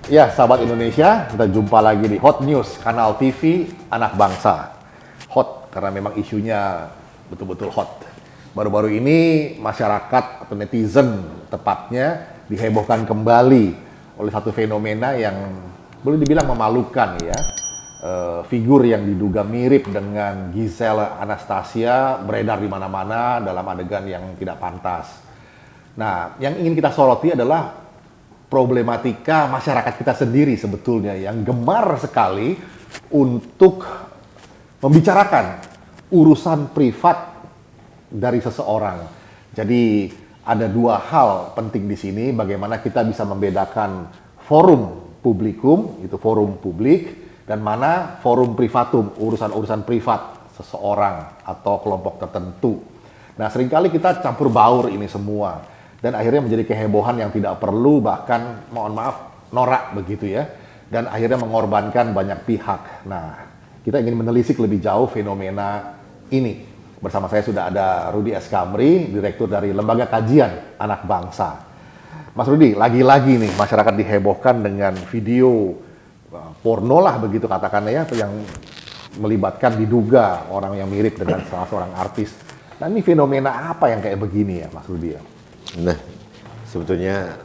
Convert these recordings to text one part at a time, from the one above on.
Ya, sahabat Indonesia, kita jumpa lagi di Hot News, kanal TV Anak Bangsa. Hot, karena memang isunya betul-betul hot. Baru-baru ini masyarakat atau netizen tepatnya dihebohkan kembali oleh satu fenomena yang boleh dibilang memalukan ya. Figur yang diduga mirip dengan Giselle Anastasia beredar di mana-mana dalam adegan yang tidak pantas. Nah, yang ingin kita soroti adalah problematika masyarakat kita sendiri sebetulnya yang gemar sekali untuk membicarakan urusan privat dari seseorang. Jadi ada dua hal penting di sini, bagaimana kita bisa membedakan forum publikum, itu forum publik, dan mana forum privatum, urusan-urusan privat seseorang atau kelompok tertentu. Nah, seringkali kita campur baur ini semua. Dan akhirnya menjadi kehebohan yang tidak perlu, bahkan mohon maaf norak begitu ya, dan akhirnya mengorbankan banyak pihak. Nah, kita ingin menelisik lebih jauh fenomena ini. Bersama saya sudah ada Rudy S. Kamri, Direktur dari Lembaga Kajian Anak Bangsa. Mas Rudy, lagi-lagi nih masyarakat dihebohkan dengan video porno lah begitu katakannya ya, yang melibatkan diduga orang yang mirip dengan salah seorang artis. Nah, ini fenomena apa yang kayak begini ya Mas Rudy ya? Nah, sebetulnya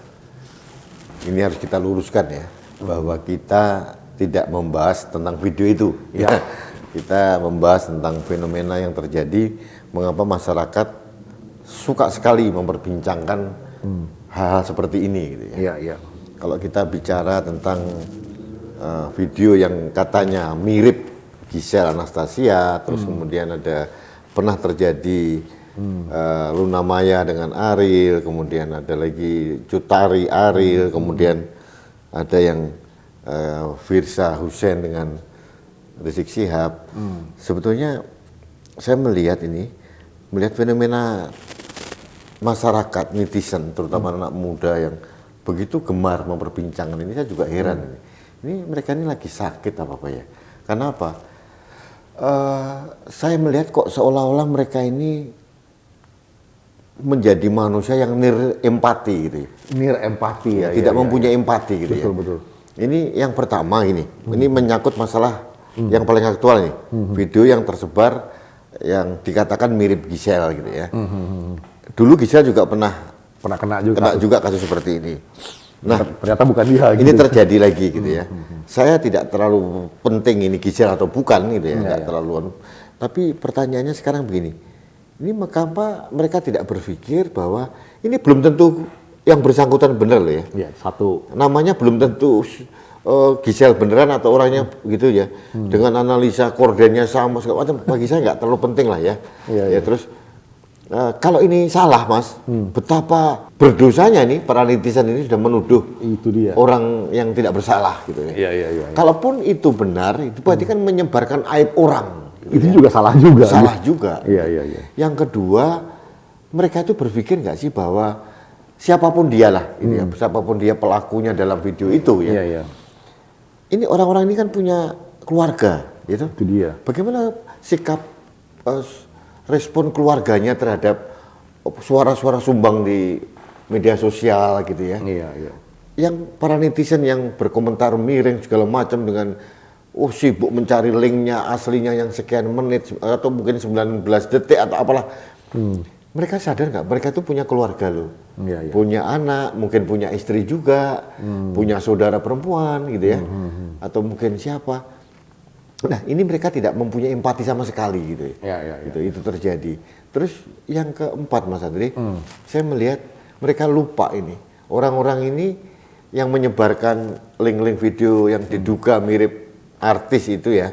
ini harus kita luruskan ya, bahwa kita tidak membahas tentang video itu. Ya. Kita membahas tentang fenomena yang terjadi, mengapa masyarakat suka sekali memperbincangkan hal-hal seperti ini. Gitu ya. Iya, iya. Kalau kita bicara tentang video yang katanya mirip Giselle Anastasia, terus kemudian ada pernah terjadi Luna Maya dengan Ariel, kemudian ada lagi Cutari Ariel, kemudian ada yang Firsa Hussein dengan Rizik Syihab. Sebetulnya saya melihat fenomena masyarakat netizen, terutama anak muda yang begitu gemar memperbincangkan ini, saya juga heran. Ini mereka ini lagi sakit apa ya? Karena apa? Saya melihat kok seolah-olah mereka ini menjadi manusia yang nir empati gitu. Nir empati ya. Tidak mempunyai empati gitu. Betul, betul. Ini yang pertama ini. Ini menyangkut masalah yang paling aktual nih. Video yang tersebar yang dikatakan mirip Giselle gitu ya. Dulu Giselle juga pernah kena juga kasus seperti ini. Nah, ternyata bukan dia. Ini terjadi lagi gitu ya. Saya tidak terlalu penting ini Giselle atau bukan gitu ya, enggak terlalu. Tapi pertanyaannya sekarang begini. Ini mengapa mereka tidak berpikir bahwa ini belum tentu yang bersangkutan benar loh ya. Iya, satu. Namanya belum tentu Giselle beneran atau orangnya gitu ya. Dengan analisa kordennya sama segala macam, bagi saya nggak terlalu penting lah ya. Ya terus kalau ini salah Mas, betapa berdosanya nih para netizen ini sudah menuduh itu dia orang yang tidak bersalah gitu ya. Iya. Kalaupun itu benar, itu berarti kan menyebarkan aib orang. Itu juga salah juga. Salah juga. Iya. Yang kedua, mereka itu berpikir nggak sih bahwa siapapun dialah, ini ya, siapapun dia pelakunya dalam video itu ya. Iya. Ini orang-orang ini kan punya keluarga, gitu. Itu dia. Bagaimana sikap respon keluarganya terhadap suara-suara sumbang di media sosial gitu ya? Iya. Yang para netizen yang berkomentar miring segala macam dengan sibuk mencari linknya aslinya yang sekian menit atau mungkin 19 detik atau apalah. Mereka sadar nggak? Mereka itu punya keluarga loh, punya anak, mungkin punya istri juga, punya saudara perempuan gitu ya, atau mungkin siapa. Nah ini mereka tidak mempunyai empati sama sekali gitu ya. Itu terjadi. Terus yang keempat Mas Adri, saya melihat mereka lupa ini orang-orang ini yang menyebarkan link-link video yang diduga mirip artis itu ya,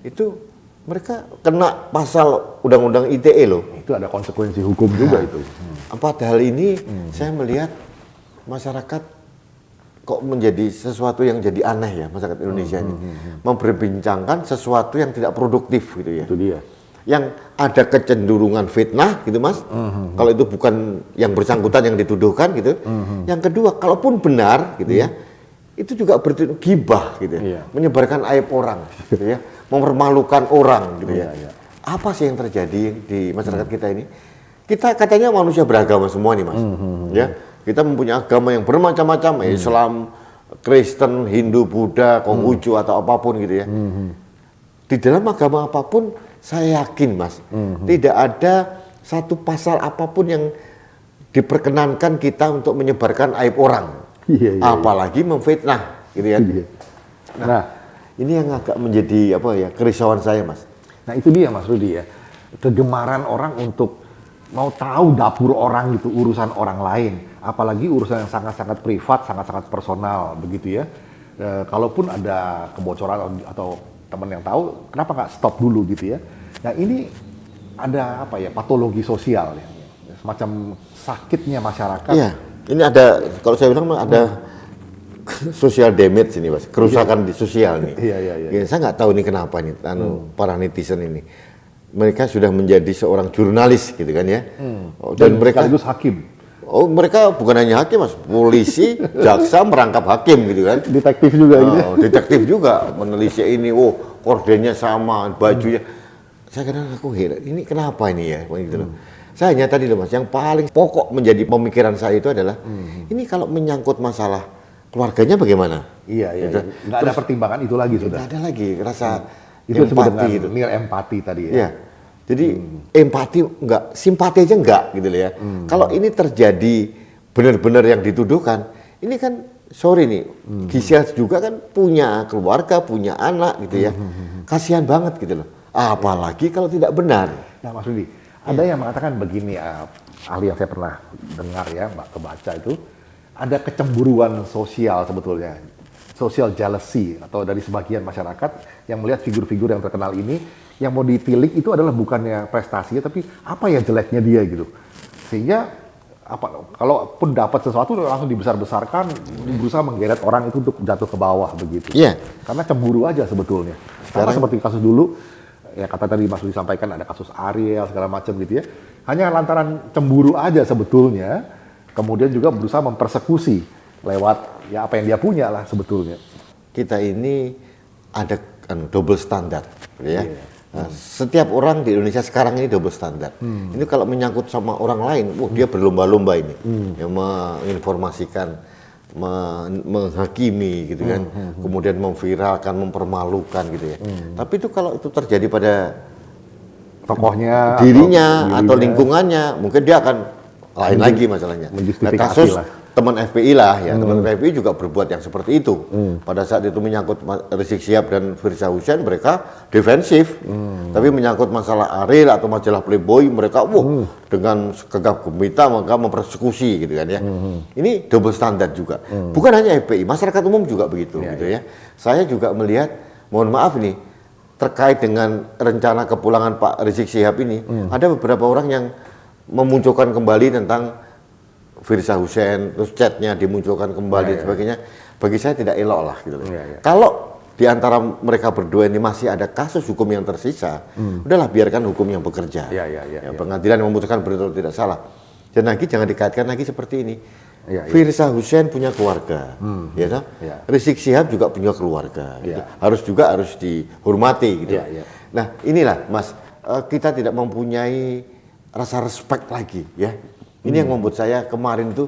itu mereka kena pasal undang-undang ITE loh. Itu ada konsekuensi hukum juga itu. Padahal ini saya melihat masyarakat kok menjadi sesuatu yang jadi aneh ya masyarakat Indonesia ini. Memperbincangkan sesuatu yang tidak produktif gitu ya. Itu dia. Yang ada kecenderungan fitnah gitu Mas. Kalau itu bukan yang bersangkutan yang dituduhkan gitu. Yang kedua, kalaupun benar gitu ya, itu juga gibah gitu ya, menyebarkan aib orang gitu ya, mempermalukan orang gitu ya. Apa sih yang terjadi di masyarakat kita ini? Kita katanya manusia beragama semua nih Mas, ya. Kita mempunyai agama yang bermacam-macam, Islam, Kristen, Hindu, Buddha, Konghucu atau apapun gitu ya. Di dalam agama apapun, saya yakin Mas, tidak ada satu pasal apapun yang diperkenankan kita untuk menyebarkan aib orang, apalagi memfitnah, gitu ya. Nah, ini yang agak menjadi apa ya kerisauan saya Mas. Nah itu dia Mas Rudi ya, kegemaran orang untuk mau tahu dapur orang gitu, urusan orang lain, apalagi urusan yang sangat-sangat privat, sangat-sangat personal begitu ya. Kalaupun ada kebocoran atau teman yang tahu, kenapa nggak stop dulu gitu ya. Nah ini ada apa ya, patologi sosial ya, semacam sakitnya masyarakat. Iya, ini ada, kalau saya bilang ada social damage ini Mas, kerusakan di sosial nih. Ya, saya nggak tahu nih kenapa nih, para netizen ini. Mereka sudah menjadi seorang jurnalis gitu kan ya. Dan mereka sekaligus hakim. Oh, mereka bukan hanya hakim Mas, polisi, jaksa merangkap hakim gitu kan. Detektif juga gitu. Detektif juga menelisik ini, kordennya sama, bajunya. Saya kadang aku heran, ini kenapa ini ya, gitu loh. Saya hanya tadi loh Mas, yang paling pokok menjadi pemikiran saya itu adalah ini kalau menyangkut masalah keluarganya bagaimana? Iya. Nggak ada pertimbangan itu lagi sudah. Nggak ada lagi rasa itu empati itu. Mere empati tadi ya. Iya. Jadi empati enggak, simpati aja enggak gitu loh ya. Kalau ini terjadi benar-benar yang dituduhkan, ini kan sorry nih, Gisel juga kan punya keluarga, punya anak gitu ya. Kasihan banget gitu loh. Apalagi kalau tidak benar. Nah Mas Rudi, ada yang mengatakan begini, ahli yang saya pernah dengar ya, kebaca itu, ada kecemburuan sosial sebetulnya, social jealousy atau dari sebagian masyarakat yang melihat figur-figur yang terkenal ini, yang mau ditilik itu adalah bukannya prestasinya, tapi apa ya jeleknya dia gitu. Sehingga kalaupun dapat sesuatu langsung dibesar-besarkan, berusaha menggeret orang itu untuk jatuh ke bawah begitu. Iya. Karena cemburu aja sebetulnya. Karena seperti kasus dulu, ya kata tadi Mas Rudi sampaikan ada kasus Ariel segala macam gitu ya. Hanya lantaran cemburu aja sebetulnya, kemudian juga berusaha mempersekusi lewat ya apa yang dia punya lah sebetulnya. Kita ini ada double standar, ya. Nah, setiap orang di Indonesia sekarang ini double standar. Ini kalau menyangkut sama orang lain, dia berlomba-lomba ini, yang menginformasikan, menghakimi gitu kan, kemudian memviralkan, mempermalukan gitu ya. Tapi itu kalau itu terjadi pada tokohnya, dirinya atau lingkungannya, mungkin dia akan lain lagi masalahnya. Nah, kasus teman FPI lah ya, teman FPI juga berbuat yang seperti itu. Pada saat itu menyangkut Rizik Syihab dan Firza Hussein, mereka defensif. Tapi menyangkut masalah Ariel atau majalah Playboy, mereka dengan gegap gempita maka mempersekusi gitu kan ya. Ini double standar juga. Bukan hanya FPI, masyarakat umum juga begitu gitu ya. Saya juga melihat, mohon maaf nih, terkait dengan rencana kepulangan Pak Rizik Syihab ini, ada beberapa orang yang memunculkan kembali tentang Firza Hussein, terus chatnya dimunculkan kembali sebagainya. Bagi saya tidak elok lah gitu. Kalau di antara mereka berdua ini masih ada kasus hukum yang tersisa, udahlah biarkan hukum yang bekerja. Pengadilan yang memutuskan betul tidak salah. Dan lagi jangan dikaitkan lagi seperti ini. Firza Hussein punya keluarga, ya toh? Rizik Syihab juga punya keluarga. Gitu. Harus dihormati gitu. Nah, inilah Mas, kita tidak mempunyai rasa respect lagi ya. Ini yang membuat saya kemarin tuh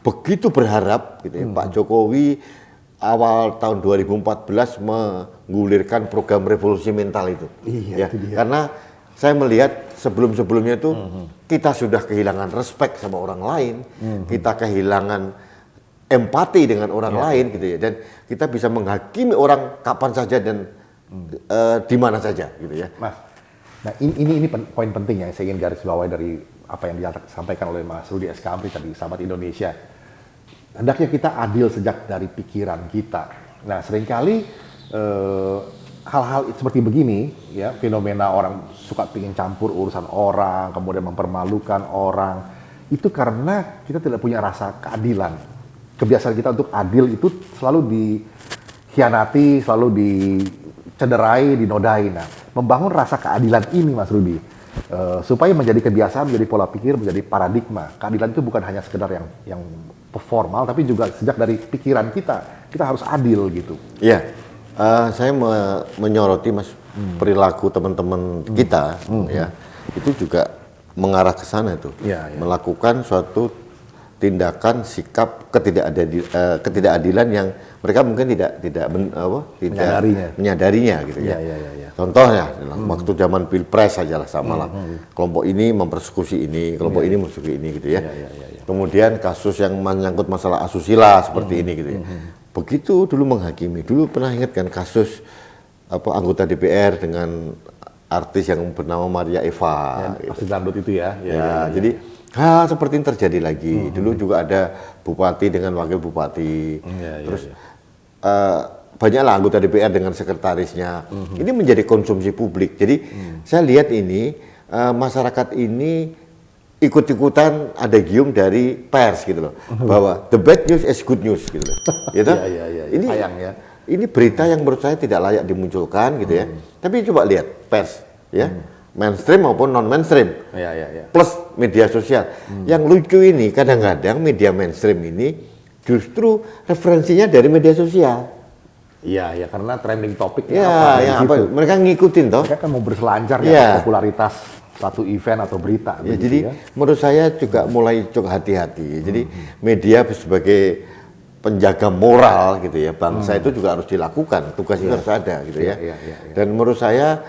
begitu berharap gitu ya, Pak Jokowi awal tahun 2014 menggulirkan program revolusi mental itu. Itu dia. Karena saya melihat sebelum-sebelumnya itu kita sudah kehilangan respect sama orang lain, kita kehilangan empati dengan orang lain gitu ya, dan kita bisa menghakimi orang kapan saja dan di mana saja gitu ya. Mas, nah ini poin penting yang saya ingin garis bawahi dari apa yang disampaikan oleh Mas Rudi SK Amri tadi, sahabat Indonesia. Hendaknya kita adil sejak dari pikiran kita. Nah, seringkali hal-hal seperti begini, ya, fenomena orang suka ingin campur urusan orang, kemudian mempermalukan orang, itu karena kita tidak punya rasa keadilan. Kebiasaan kita untuk adil itu selalu dikhianati, selalu dicederai, dinodai. Nah, membangun rasa keadilan ini, Mas Rudi, supaya menjadi kebiasaan, menjadi pola pikir, menjadi paradigma. Keadilan itu bukan hanya sekedar yang formal, tapi juga sejak dari pikiran kita harus adil gitu. Iya, saya menyoroti Mas perilaku teman-teman kita, ya, itu juga mengarah ke sana itu, melakukan suatu tindakan sikap ketidakadilan yang mereka mungkin tidak menyadarinya gitu ya. Contohnya dalam waktu zaman Pilpres saja lah sama lah. Kelompok ini mempersekusi ini, kelompok ini mempersekusi ini gitu ya. Kemudian kasus yang menyangkut masalah asusila seperti ini gitu ya. Begitu dulu menghakimi. Dulu pernah ingat kan kasus anggota DPR dengan artis yang bernama Maria Eva. Pasti dangdut itu ya. Jadi hal seperti ini terjadi lagi. Dulu juga ada bupati dengan wakil bupati. Terus banyaklah anggota DPR dengan sekretarisnya. Ini menjadi konsumsi publik. Jadi saya lihat ini masyarakat ini ikut-ikutan ada gium dari pers gitu loh, bahwa the bad news is good news gitu loh. Gitu? Ini sayang ya. Ini berita yang menurut saya tidak layak dimunculkan gitu ya. Tapi coba lihat pers ya. Mainstream maupun non mainstream, plus media sosial. Yang lucu ini kadang-kadang media mainstream ini justru referensinya dari media sosial. Iya, karena trending topik mereka ngikutin toh. Mereka kan mau berselancar ya popularitas satu event atau berita. Ya, jadi menurut saya juga mulai cukup hati-hati. Jadi media sebagai penjaga moral gitu ya bangsa itu juga harus dilakukan, tugas itu harus ada gitu ya. Dan menurut saya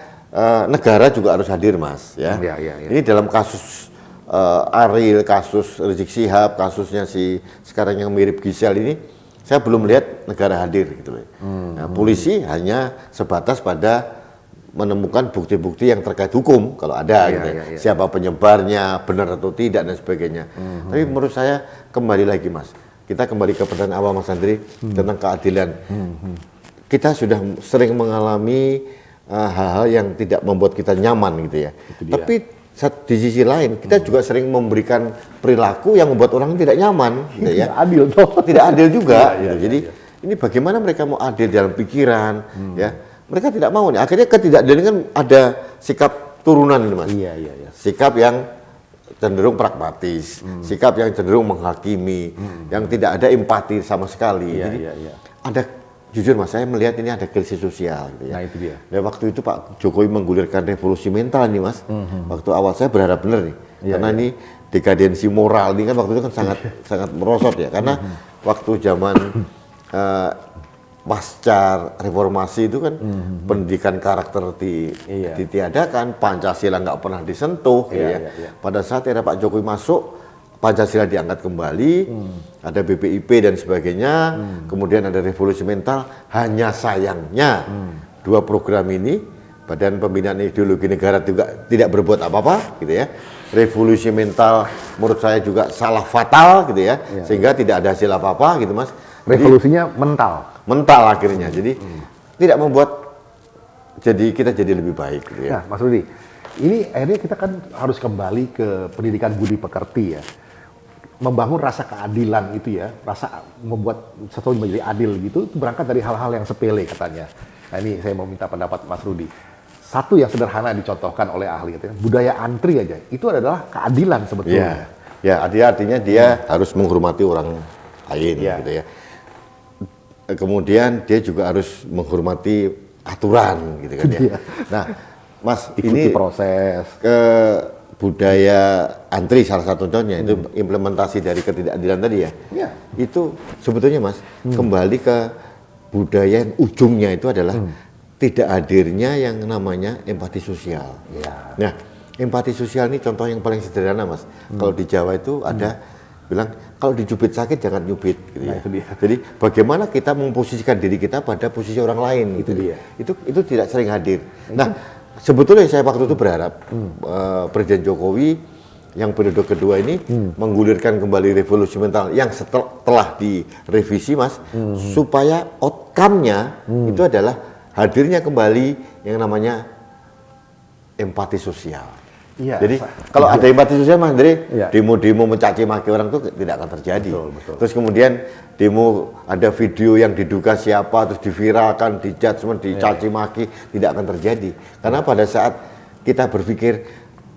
negara juga harus hadir mas ya. Ini dalam kasus Ariel, kasus Rizik Syihab, kasusnya sekarang yang mirip Gisel ini, saya belum lihat negara hadir gitu loh. Nah, polisi hanya sebatas pada menemukan bukti-bukti yang terkait hukum kalau ada gitu ya. Siapa penyebarnya, benar atau tidak dan sebagainya. Tapi menurut saya kembali lagi mas, kita kembali ke pertanyaan awal Mas Andri tentang keadilan. Kita sudah sering mengalami hal-hal yang tidak membuat kita nyaman gitu ya. Tapi di sisi lain kita juga sering memberikan perilaku yang membuat orang tidak nyaman gitu ya. Adil toh. Tidak adil juga gitu. Jadi ini bagaimana mereka mau adil dalam pikiran ya. Mereka tidak mau nih. Akhirnya ketidakadilan kan ada sikap turunan ini Mas. Sikap yang cenderung pragmatis, sikap yang cenderung menghakimi, yang tidak ada empati sama sekali. Jadi ada, jujur mas, saya melihat ini ada krisis sosial gitu ya. Nah itu dia. Dan waktu itu Pak Jokowi menggulirkan revolusi mental nih mas. Waktu awal saya berharap benar nih, karena ini dekadensi moral ini kan waktu itu kan sangat merosot ya. Karena waktu zaman pasca reformasi itu kan pendidikan karakter ditiadakan, Pancasila nggak pernah disentuh ya. Pada saat era Pak Jokowi masuk, Pancasila diangkat kembali, ada BPIP dan sebagainya, kemudian ada revolusi mental. Hanya sayangnya dua program ini, Badan Pembinaan Ideologi Negara juga tidak berbuat apa-apa gitu ya. Revolusi mental menurut saya juga salah fatal gitu ya, sehingga tidak ada hasil apa-apa gitu mas. Revolusinya mental akhirnya, jadi tidak membuat kita jadi lebih baik gitu ya. Nah Mas Rudi, ini akhirnya kita kan harus kembali ke pendidikan budi pekerti ya. Membangun rasa keadilan itu ya, rasa membuat sesuatu menjadi adil gitu, itu berangkat dari hal-hal yang sepele katanya. Nah ini saya mau minta pendapat Mas Rudi. Satu yang sederhana dicontohkan oleh ahli, katanya, budaya antri aja, itu adalah keadilan sebetulnya. Ya, artinya dia harus menghormati orang lain gitu ya. Kemudian dia juga harus menghormati aturan gitu kan ya. Nah, Mas, ikuti proses budaya antri salah satu contohnya itu implementasi dari ketidakadilan tadi ya. Itu sebetulnya Mas kembali ke budaya yang ujungnya itu adalah tidak hadirnya yang namanya empati sosial. Nah, empati sosial ini contoh yang paling sederhana Mas. Kalau di Jawa itu ada bilang kalau dicubit sakit jangan nyubit gitu ya. Itu dia. Jadi bagaimana kita memposisikan diri kita pada posisi orang lain gitu. Itu tidak sering hadir. Nah, sebetulnya saya waktu itu berharap Presiden Jokowi yang periode kedua ini menggulirkan kembali revolusi mental yang setelah direvisi Mas, supaya outcome-nya itu adalah hadirnya kembali yang namanya empati sosial. Jadi kalau ada empati sosial Mas Andre, demo-demo mencaci maki orang itu tidak akan terjadi. Terus kemudian demo ada video yang diduga siapa terus diviralkan, dijudgement, dicaci maki, tidak akan terjadi. Karena pada saat kita berpikir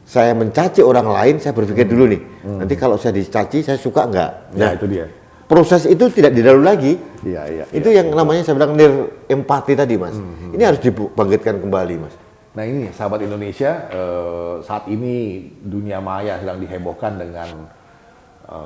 saya mencaci orang lain, saya berpikir dulu nih, nanti kalau saya dicaci saya suka enggak? Nah, itu dia. Proses itu tidak didahului lagi. Itu yang namanya saya bilang empati tadi Mas. Ini harus dibangkitkan kembali Mas. Nah ini sahabat Indonesia, saat ini dunia maya sedang dihebohkan dengan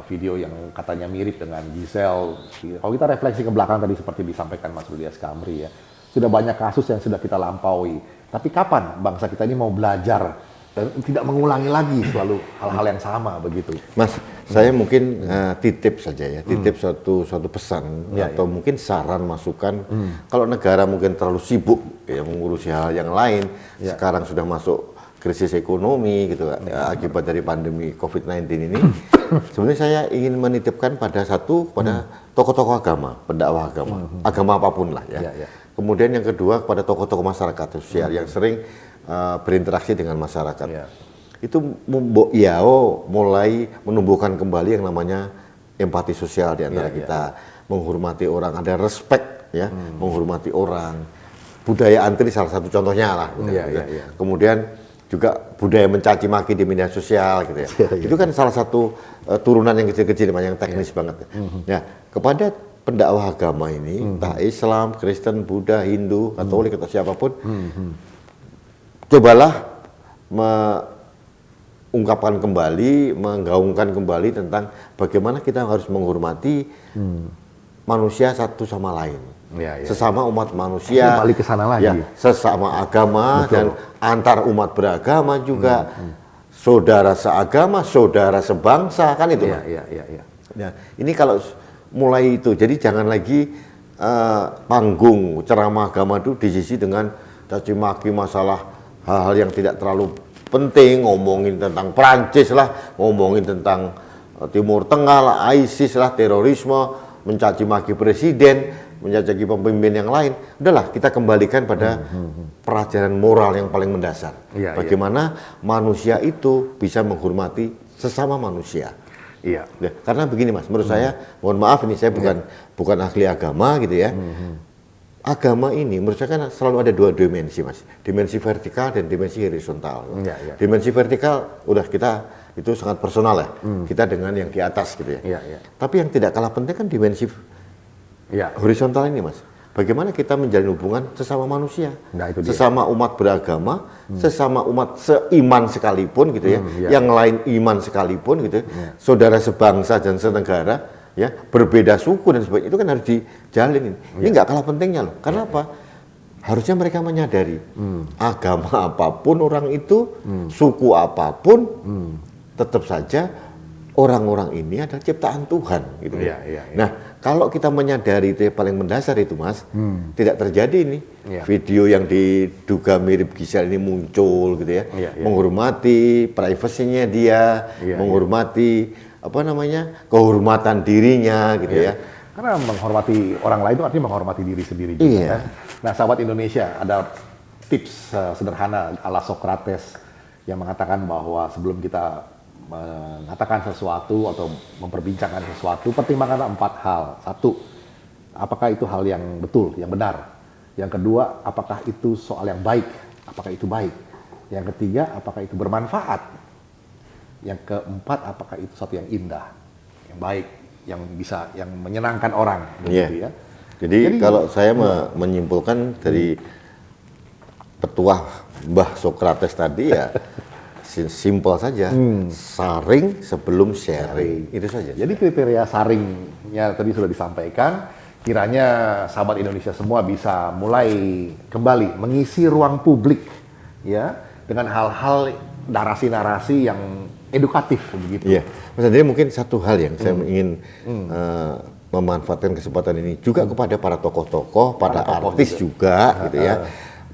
video yang katanya mirip dengan Giselle. Kalau kita refleksi ke belakang tadi seperti disampaikan Mas Rudi Askamri ya, sudah banyak kasus yang sudah kita lampaui. Tapi kapan bangsa kita ini mau belajar dan tidak mengulangi lagi selalu hal-hal yang sama begitu? Mas, saya mungkin titip saja ya, titip suatu pesan atau mungkin saran masukan. Kalau negara mungkin terlalu sibuk ya mengurusi hal yang lain, sekarang sudah masuk krisis ekonomi gitu ya, akibat dari pandemi COVID-19 ini. Sebenarnya saya ingin menitipkan pada tokoh-tokoh agama, pendakwah agama, agama apapun lah ya. Kemudian yang kedua kepada tokoh-tokoh masyarakat sosial yang sering berinteraksi dengan masyarakat. Itu mulai menumbuhkan kembali yang namanya empati sosial di antara kita, menghormati orang, ada respect ya, menghormati orang. Budaya antri salah satu contohnya lah. Kemudian juga budaya mencaci maki di media sosial gitu ya. Itu kan salah satu turunan yang kecil-kecil yang teknis banget. Ya, kepada pendakwah agama ini, entah Islam, Kristen, Buddha, Hindu, Katolik atau siapapun, cobalah mengungkapkan kembali, menggaungkan kembali tentang bagaimana kita harus menghormati manusia satu sama lain. Sesama umat manusia, balik ke sana lagi. Sesama agama. Betul. Dan antar umat beragama juga, saudara seagama, saudara sebangsa, kan itu. Ya, ini kalau mulai itu, jadi jangan lagi panggung ceramah agama itu diisi dengan caci maki masalah hal-hal yang tidak terlalu penting, ngomongin tentang Prancis lah, ngomongin tentang Timur Tengah lah, ISIS lah, terorisme, mencaci maki presiden, mencaci pemimpin yang lain. Udahlah, kita kembalikan pada pelajaran moral yang paling mendasar. Bagaimana manusia itu bisa menghormati sesama manusia. Karena begini Mas, menurut saya, mohon maaf ini saya bukan ahli agama gitu ya. Agama ini menurut saya kan selalu ada dua dimensi Mas, dimensi vertikal dan dimensi horizontal. Dimensi vertikal udah kita itu sangat personal ya, kita dengan yang di atas gitu ya. Tapi yang tidak kalah penting kan dimensi horizontal ini Mas. Bagaimana kita menjalin hubungan sesama manusia, sesama umat beragama, sesama umat seiman sekalipun gitu ya, yang lain iman sekalipun gitu, saudara sebangsa dan senegara, ya berbeda suku dan sebagainya, itu kan harus dijalin. Ini nggak kalah pentingnya loh. Karena apa? Harusnya mereka menyadari agama apapun orang itu, suku apapun, tetap saja orang-orang ini adalah ciptaan Tuhan gitu. Nah, kalau kita menyadari itu yang paling mendasar itu Mas, tidak terjadi ini video yang diduga mirip Giselle ini muncul gitu ya. Menghormati privasinya dia, menghormati kehormatan dirinya gitu ya. Karena menghormati orang lain itu artinya menghormati diri sendiri juga kan. Nah, sahabat Indonesia, ada tips sederhana ala Socrates yang mengatakan bahwa sebelum kita mengatakan sesuatu atau memperbincangkan sesuatu, pertimbangkanlah 4 hal. 1, apakah itu hal yang betul, yang benar? Yang kedua, apakah itu soal yang baik? Apakah itu baik? Yang ketiga, apakah itu bermanfaat? Yang keempat, apakah itu sesuatu yang indah, yang baik, yang menyenangkan orang? Begitu ya. Jadi kalau saya menyimpulkan dari petuah Mbah Socrates tadi ya, simpel saja, saring sebelum sharing, itu saja. Jadi kriteria saringnya tadi sudah disampaikan, kiranya sahabat Indonesia semua bisa mulai kembali mengisi ruang publik ya dengan hal-hal narasi-narasi yang edukatif begitu. Mas Andri, mungkin satu hal yang saya ingin memanfaatkan kesempatan ini juga kepada para tokoh-tokoh, para artis juga gitu ya.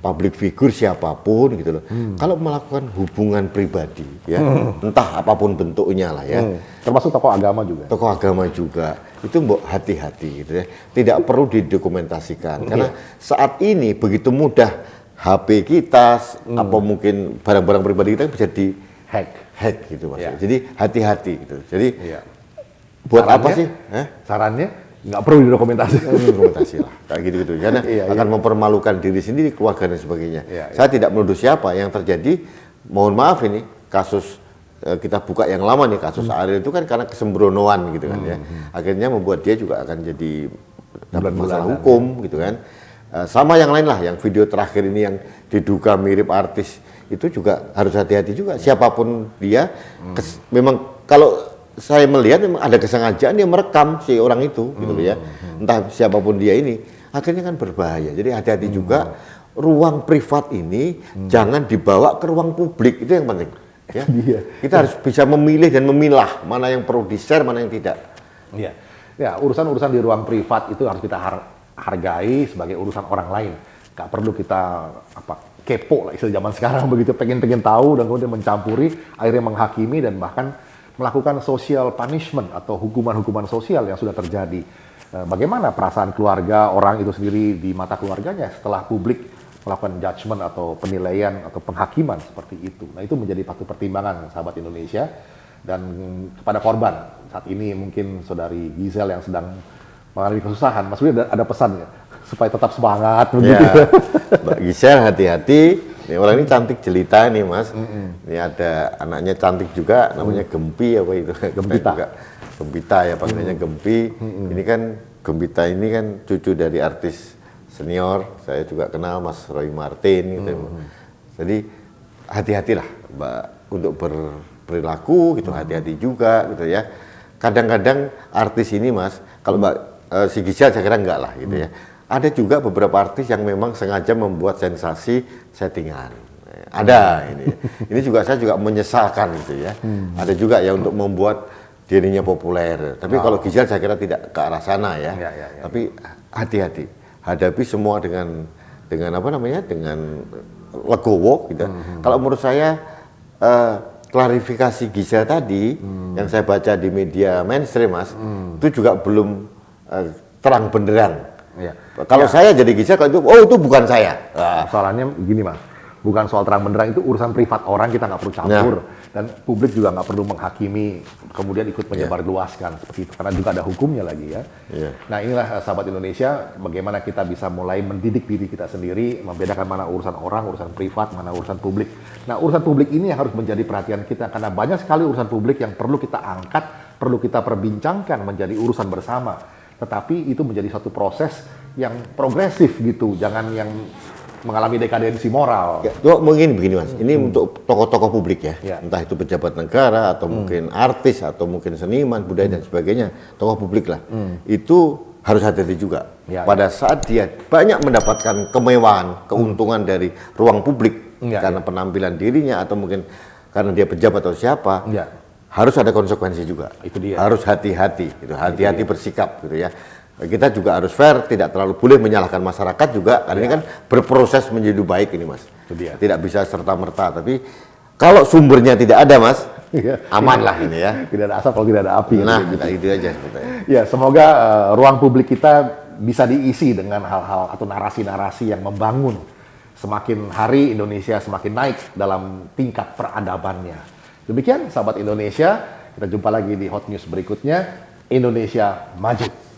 Public figure siapapun gitu loh. Kalau melakukan hubungan pribadi ya, entah apapun bentuknya lah ya. Termasuk tokoh agama juga. Tokoh agama juga. Itu mbok hati-hati gitu ya. Tidak perlu didokumentasikan karena saat ini begitu mudah HP kita apa mungkin barang-barang pribadi kita bisa di hack gitu Mas. Jadi hati-hati gitu. Jadi buat sarannya, apa sih? Sarannya nggak perlu dokumentasi lah kayak gitu karena akan mempermalukan diri sendiri, keluarga dan sebagainya. Saya tidak menuduh siapa yang terjadi, mohon maaf ini kasus kita buka yang lama nih, kasus Ariel itu kan karena kesembronoan gitu kan ya, akhirnya membuat dia juga akan jadi dapat masalah hukum gitu kan. Sama yang lain lah, yang video terakhir ini yang diduga mirip artis itu juga harus hati-hati juga, siapapun dia. Memang kalau saya melihat memang ada kesengajaan dia merekam si orang itu, gitu loh ya. Entah siapapun dia ini, akhirnya kan berbahaya. Jadi hati-hati juga, ruang privat ini jangan dibawa ke ruang publik, itu yang penting. Ya. Kita harus bisa memilih dan memilah mana yang perlu di-share, mana yang tidak. Iya. Ya, urusan-urusan di ruang privat itu harus kita hargai sebagai urusan orang lain. Gak perlu kita kepo lah istilah zaman sekarang begitu, pengen tahu dan kemudian mencampuri, akhirnya menghakimi dan bahkan melakukan social punishment atau hukuman-hukuman sosial yang sudah terjadi. Bagaimana perasaan keluarga orang itu sendiri di mata keluarganya setelah publik melakukan judgement atau penilaian atau penghakiman seperti itu. Nah, itu menjadi patut pertimbangan sahabat Indonesia. Dan kepada korban saat ini mungkin saudari Giselle yang sedang mengalami kesusahan, Mas Budi ada pesan ya supaya tetap semangat begitu. Ya, Mbak Giselle hati-hati. Ini orang ini cantik jelita nih Mas. Ini ada anaknya cantik juga, namanya Gempi apa itu? Gempita. Gempita ya panggilannya Gempi. Ini kan Gempita ini kan cucu dari artis senior. Saya juga kenal Mas Roy Martin gitu. Jadi hati-hatilah Mbak untuk berperilaku gitu, hati-hati juga gitu ya. Kadang-kadang artis ini Mas, kalau Mbak si Giselle saya kira enggak lah gitu ya. Ada juga beberapa artis yang memang sengaja membuat sensasi settingan. Ada ini. Ini juga saya juga menyesalkan gitu ya. Ada juga ya untuk membuat dirinya populer. Tapi kalau Giselle saya kira tidak ke arah sana ya. Tapi hati-hati. Hadapi semua dengan apa namanya? Dengan legowo gitu. Kalau menurut saya klarifikasi Giselle tadi yang saya baca di media mainstream Mas, itu juga belum terang benderang. Ya. Kalau saya jadi Giselle, kalau itu, itu bukan saya. Soalnya gini Mas, bukan soal terang benderang, itu urusan privat orang, kita nggak perlu campur. Dan publik juga nggak perlu menghakimi, kemudian ikut menyebarluaskan seperti itu. Karena juga ada hukumnya lagi ya. Nah inilah sahabat Indonesia, bagaimana kita bisa mulai mendidik diri kita sendiri, membedakan mana urusan orang, urusan privat, mana urusan publik. Nah urusan publik ini yang harus menjadi perhatian kita, karena banyak sekali urusan publik yang perlu kita angkat, perlu kita perbincangkan menjadi urusan bersama. Tetapi itu menjadi satu proses yang progresif gitu, jangan yang mengalami dekadensi moral. Ya, mungkin begini Mas, ini untuk tokoh-tokoh publik ya, entah itu pejabat negara atau mungkin artis atau mungkin seniman, budaya dan sebagainya, tokoh publik lah, itu harus hati-hati juga. Pada saat dia banyak mendapatkan kemewahan, keuntungan dari ruang publik karena penampilan dirinya atau mungkin karena dia pejabat atau siapa, harus ada konsekuensi juga. Itu dia. Harus hati-hati, gitu. Hati-hati bersikap, gitu ya. Kita juga harus fair, tidak terlalu boleh menyalahkan masyarakat juga, karena ini kan berproses menjadi baik ini Mas. Itu dia. Tidak bisa serta-merta, tapi kalau sumbernya tidak ada Mas, aman lah ini ya. Tidak ada asap kalau tidak ada api. Nah, kita itu aja sebetulnya. Ya, semoga ruang publik kita bisa diisi dengan hal-hal atau narasi-narasi yang membangun. Semakin hari Indonesia semakin naik dalam tingkat peradabannya. Demikian sahabat Indonesia, kita jumpa lagi di Hot News berikutnya. Indonesia maju.